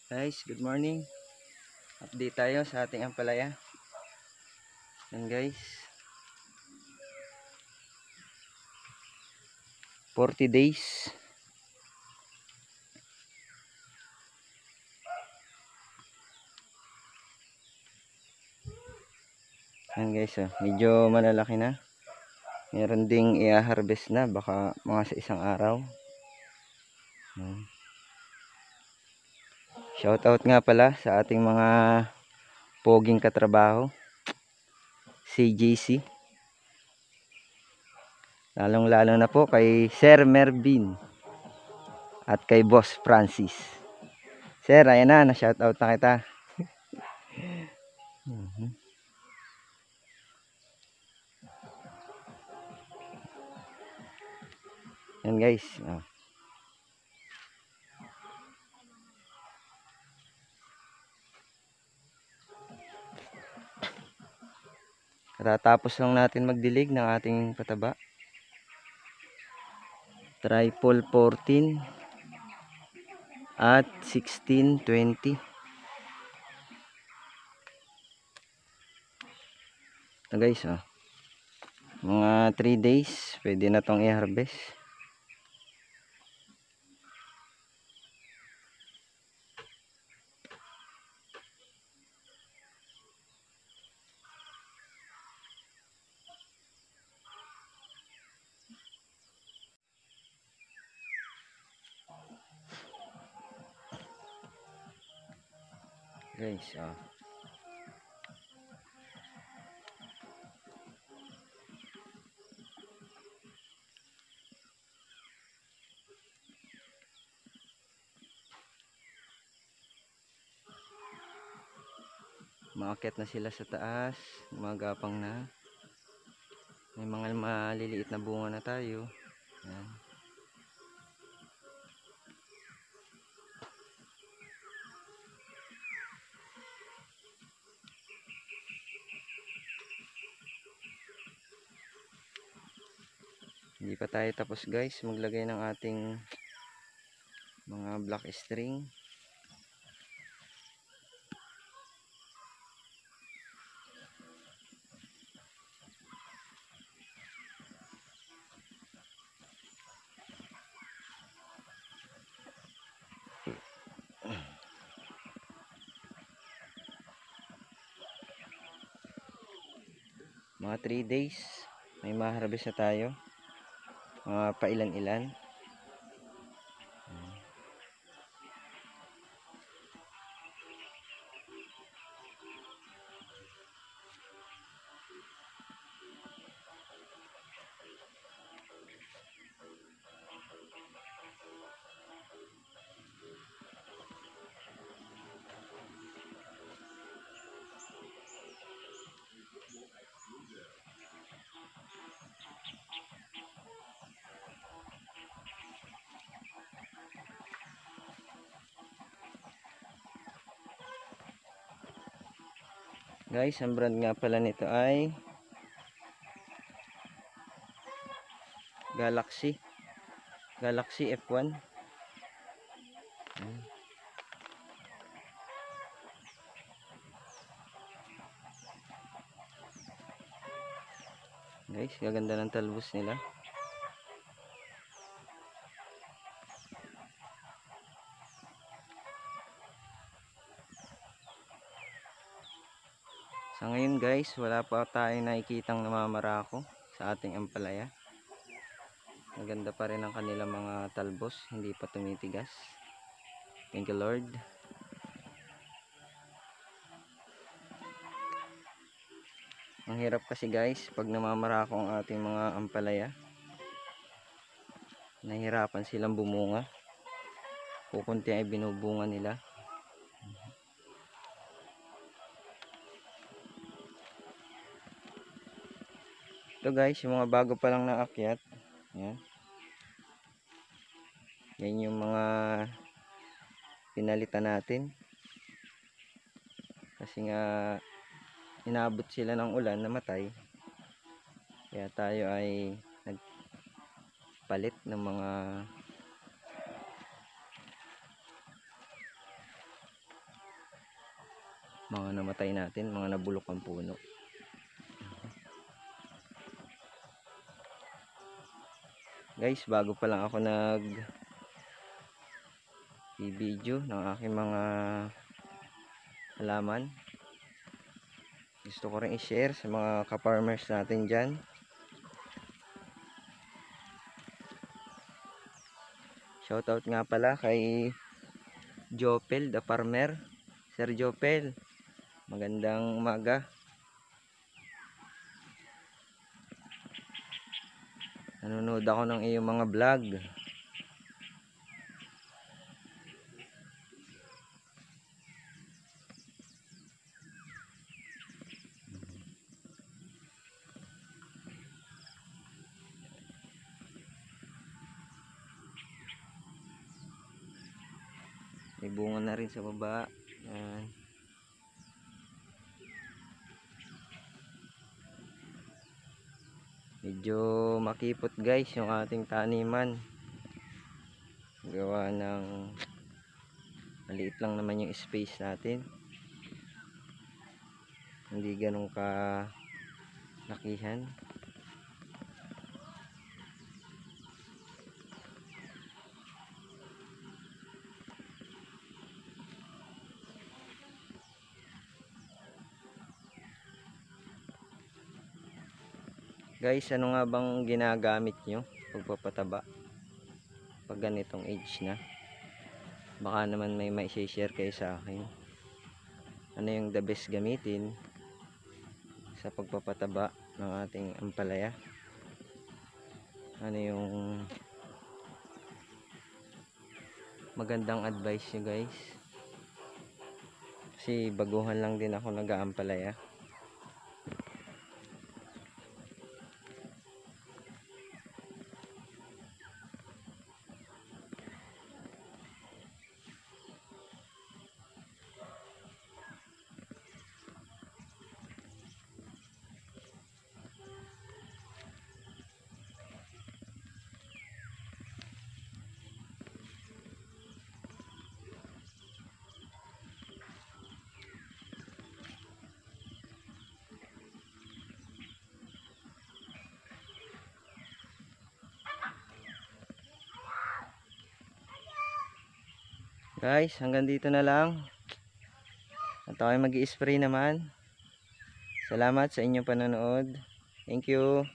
Guys, good morning. Update tayo sa ating ampalaya. Yan guys. 40 days. Yan guys, medyo malalaki na. Meron ding i-harvest na, baka mga sa isang araw. Yan. Shoutout nga pala sa ating mga poging katrabaho. CJC. Lalong lalo na po kay Sir Mervin at kay Boss Francis. Sir, ayan na shoutout na kita. Yan guys. Katatapos lang natin magdilig ng ating pataba. Triple 14 at 16-20. Ito guys, mga 3 days pwede na tong i-harvest. Guys, maakyat na sila sa taas, gumagapang na. May mga maliliit na bunga na tayo. Yan. Hindi pa tayo tapos guys maglagay ng ating mga black string. Mga 3 days may ma-harvest na tayo. Mga pailan-ilan. Guys, ang brand nga pala nito ay Galaxy F1. Guys, gaganda ng talbos nila. Sa ngayon guys, wala pa tayong nakikitang namamarako sa ating ampalaya. Maganda pa rin ang kanilang mga talbos, hindi pa tumitigas. Thank you Lord. Ang hirap kasi guys pag namamarako ang ating mga ampalaya. Nahihirapan silang bumunga. Kukunti ay binubunga nila. Ito guys, yung mga bago pa lang naakyat. Yan. Yan yung mga pinalitan natin. Kasi nga inabot sila ng ulan, namatay. Kaya tayo ay nagpalit ng mga mga namatay natin, mga nabulok ang puno. Guys, bago pa lang ako i-video ng aking mga halaman, gusto ko rin i-share sa mga ka-farmers natin dyan. Shoutout nga pala kay Jopel the Farmer. Sir Jopel, magandang umaga. Nanonood ako ng iyong mga vlog. May bunga na rin sa baba. Yan. Medyo makipot guys yung ating taniman. Gawa ng maliit lang naman yung space natin. Hindi ganun ka lakihan. Guys, ano nga bang ginagamit nyo pagpapataba pag ganitong age na? Baka naman may share kayo sa akin. Ano yung the best gamitin sa pagpapataba ng ating ampalaya? Ano yung magandang advice nyo guys? Kasi baguhan lang din ako nag-aampalaya. Guys, hanggang dito na lang. At ako ay mag-i-spray naman. Salamat sa inyong panonood. Thank you.